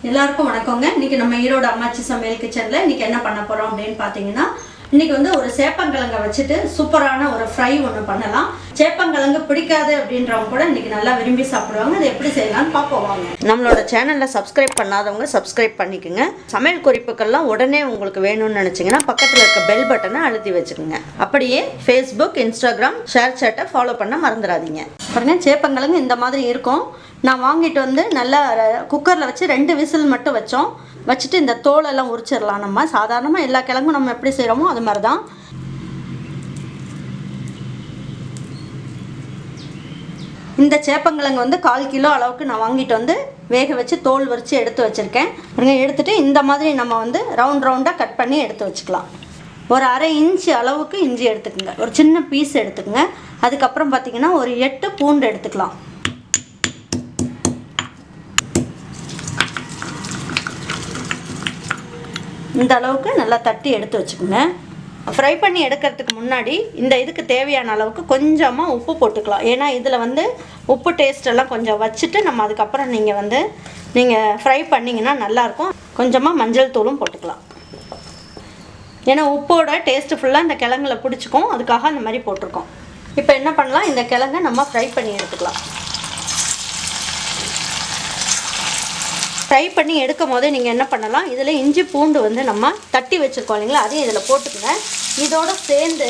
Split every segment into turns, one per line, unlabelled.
எல்லாருக்கும் வணக்கங்க. இன்னைக்கு நம்ம ஈரோடு அம்மாச்சி சமையல் கிச்சன்ல இன்னைக்கு என்ன பண்ண போறோம் அப்படின்னு பாத்தீங்கன்னா, இன்னைக்கு வந்து ஒரு சேப்பங்கிழங்க வச்சுட்டு சூப்பரான ஒரு ஃப்ரை ஒன்று பண்ணலாம். சேப்பங்கிழங்கு பிடிக்காது அப்படின்றவங்க கூட இன்னைக்கு நல்லா விரும்பி சாப்பிடுவாங்க. அது எப்படி செய்யலாம்னு பார்ப்போம் வாங்க. நம்மளோட சேனல்ல சப்ஸ்கிரைப் பண்ணாதவங்க சப்ஸ்கிரைப் பண்ணிக்கோங்க. சமையல் குறிப்புகள்லாம் உடனே உங்களுக்கு வேணும்னு நினைச்சீங்கன்னா பக்கத்தில் இருக்க பெல் பட்டனை அழுத்தி வச்சுக்கோங்க. அப்படியே ஃபேஸ்புக், இன்ஸ்டாகிராம், ஷேர் சேட்டை ஃபாலோ பண்ண மறந்துடாதீங்க. பாருங்க, சேப்பங்கிழங்கு இந்த மாதிரி இருக்கும். நான் வாங்கிட்டு வந்து நல்லா குக்கரில் வச்சு 2 விசில் மட்டும் வச்சோம். வச்சுட்டு இந்த தோலெல்லாம் உரிச்சிடலாம். நம்ம சாதாரணமாக எல்லா கிழங்கும் நம்ம எப்படி செய்கிறோமோ அது மாதிரி தான். இந்த சேப்பங்கிழங்கு வந்து 1/4 கிலோ அளவுக்கு நான் வாங்கிட்டு வந்து வேக வச்சு தோல் உரித்து எடுத்து வச்சுருக்கேன். எடுத்துகிட்டு இந்த மாதிரி நம்ம வந்து ரவுண்டாக கட் பண்ணி எடுத்து வச்சுக்கலாம். ஒரு 1/2 இன்ச்சு அளவுக்கு இஞ்சி எடுத்துக்கோங்க. ஒரு சின்ன பீஸ் எடுத்துக்கோங்க. அதுக்கப்புறம் பார்த்திங்கன்னா ஒரு 8 பூண்டு எடுத்துக்கலாம். இந்த அளவுக்கு நல்லா தட்டி எடுத்து வச்சுக்கோங்க. ஃப்ரை பண்ணி எடுக்கிறதுக்கு முன்னாடி இந்த இதுக்கு தேவையான அளவுக்கு கொஞ்சமாக உப்பு போட்டுக்கலாம். ஏன்னா இதில் வந்து உப்பு டேஸ்ட்டெல்லாம் கொஞ்சம் வச்சுட்டு நம்ம அதுக்கப்புறம் நீங்கள் ஃப்ரை பண்ணிங்கன்னா நல்லாயிருக்கும். கொஞ்சமாக மஞ்சள் தூளும் போட்டுக்கலாம். ஏன்னா உப்போட டேஸ்ட்டு ஃபுல்லாக இந்த கிழங்குல பிடிச்சிக்கும். அதுக்காக அந்த மாதிரி போட்டிருக்கோம். இப்போ என்ன பண்ணலாம், இந்த கிழங்கை நம்ம ஃப்ரை பண்ணி எடுத்துக்கலாம். ஃப்ரை பண்ணி எடுக்கும் போதே நீங்கள் என்ன பண்ணலாம், இதில் இஞ்சி பூண்டு வந்து நம்ம தட்டி வச்சுருக்கோம் இல்லைங்களா, அதையும் இதில் போட்டுக்கோங்க. இதோடு சேர்ந்து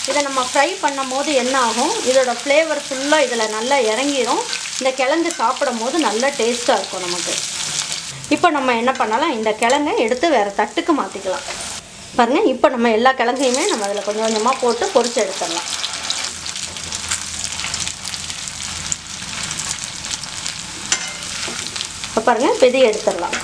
இதை நம்ம ஃப்ரை பண்ணும் போது என்ன ஆகும், இதோட ஃப்ளேவர் ஃபுல்லாக இதில் நல்லா இறங்கிடும். இந்த கிழங்கு சாப்பிடும் போது நல்லா டேஸ்ட்டாக இருக்கும் நமக்கு. இப்போ நம்ம என்ன பண்ணலாம், இந்த கிழங்கை எடுத்து வேறு தட்டுக்கு மாற்றிக்கலாம். பாருங்கள், இப்போ நம்ம எல்லா கிழங்கையுமே நம்ம அதில் கொஞ்சம் கொஞ்சமாக போட்டு பொரிச்சு எடுத்துடலாம். இப்போ பாருங்கள், இப்போ இதை எடுத்துடலாம்.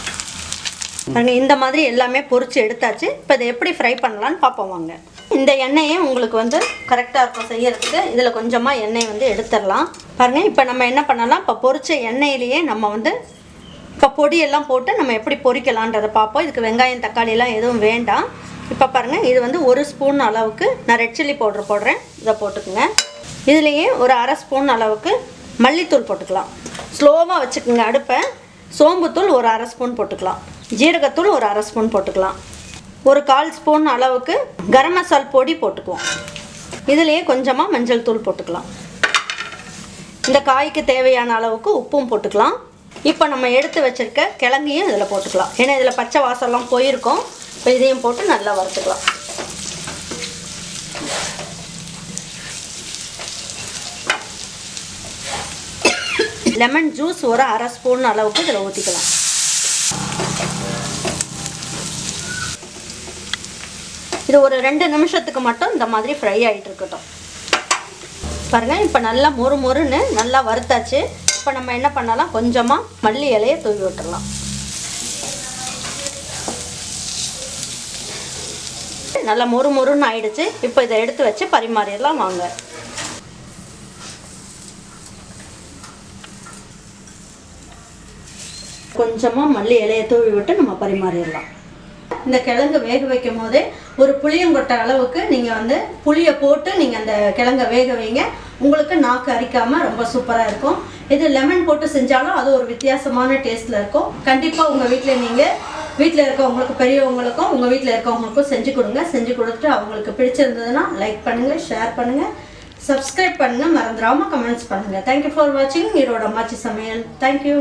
பாருங்கள், இந்த மாதிரி எல்லாமே பொரிச்சு எடுத்தாச்சு. இப்போ இதை எப்படி ஃப்ரை பண்ணலான்னு பார்ப்போம் வாங்க. இந்த எண்ணெயே உங்களுக்கு வந்து கரெக்டாக இருக்கும் செய்யறதுக்கு. இதில் கொஞ்சமாக எண்ணெய் வந்து எடுத்துடலாம். பாருங்கள், இப்போ நம்ம என்ன பண்ணலாம், இப்போ பொரிச்ச எண்ணெயிலேயே நம்ம வந்து இப்போ பொடியெல்லாம் போட்டு நம்ம எப்படி பொரிக்கலான்றதை பார்ப்போம். இதுக்கு வெங்காயம் தக்காளியெல்லாம் எதுவும் வேண்டாம். இப்போ பாருங்கள், இது வந்து 1 ஸ்பூன் அளவுக்கு நான் ரெட் சில்லி பவுடர் போடுறேன். இதை போட்டுக்குங்க. இதுலேயே ஒரு 1/2 ஸ்பூன் அளவுக்கு மல்லித்தூள் போட்டுக்கலாம். ஸ்லோவாக வச்சுக்கோங்க அடுப்பை. சோம்புத்தூள் ஒரு 1/2 ஸ்பூன் போட்டுக்கலாம். ஜீரகத்தூள் ஒரு 1/2 ஸ்பூன் போட்டுக்கலாம். ஒரு 1/4 ஸ்பூன் அளவுக்கு கரம் மசால் பொடி போட்டுக்குவோம். இதுலேயே கொஞ்சமாக மஞ்சள் தூள் போட்டுக்கலாம். இந்த காய்க்கு தேவையான அளவுக்கு உப்பும் போட்டுக்கலாம். இப்போ நம்ம எடுத்து வச்சுருக்க கிழங்கையும் இதில் போட்டுக்கலாம். ஏன்னா இதில் பச்சை வாசம்லாம் போயிருக்கும். இப்போ இதையும் போட்டு நல்லா வறுத்துக்கலாம். லெமன் ஜூஸ் ஒரு 1/2 ஸ்பூன் அளவுக்கு இதில் ஊற்றிக்கலாம். இது ஒரு 2 நிமிஷத்துக்கு மட்டும் இந்த மாதிரி ஃப்ரை ஆகிட்டு இருக்கட்டும். பாருங்கள், இப்போ நல்லா மொறுன்னு நல்லா வறுத்தாச்சு. இப்போ நம்ம என்ன பண்ணலாம், கொஞ்சமாக மல்லி இலையை தூவி விட்டுடலாம். நல்லா மொறுன்னு ஆயிடுச்சு. இப்போ இதை எடுத்து வச்சு பரிமாறிடலாம் வாங்க. கொஞ்சமாக மல்லி இலையை தூவி விட்டு நம்ம பரிமாறிடலாம். இந்த கிழங்கு வேக வைக்கும் போதே ஒரு புளியங்கொட்டை அளவுக்கு நீங்கள் வந்து புளியை போட்டு நீங்கள் அந்த கிழங்கை வேக வைங்க. உங்களுக்கு நாக்கு அரிக்காமல் ரொம்ப சூப்பராக இருக்கும். இது லெமன் போட்டு செஞ்சாலும் அது ஒரு வித்தியாசமான டேஸ்ட்டில் இருக்கும். கண்டிப்பாக உங்கள் வீட்டில் இருக்கவங்களுக்கு, பெரியவங்களுக்கும் உங்கள் வீட்டில் இருக்கவங்களுக்கும் செஞ்சு கொடுங்க. செஞ்சு கொடுத்துட்டு அவங்களுக்கு பிடிச்சிருந்ததுன்னா லைக் பண்ணுங்கள், ஷேர் பண்ணுங்கள், சப்ஸ்கிரைப் பண்ணுங்கள், மறந்துடாமல் கமெண்ட்ஸ் பண்ணுங்கள். தேங்க்யூ ஃபார் வாட்சிங் ஈரோடு அம்மாச்சி சமையல். தேங்க்யூ.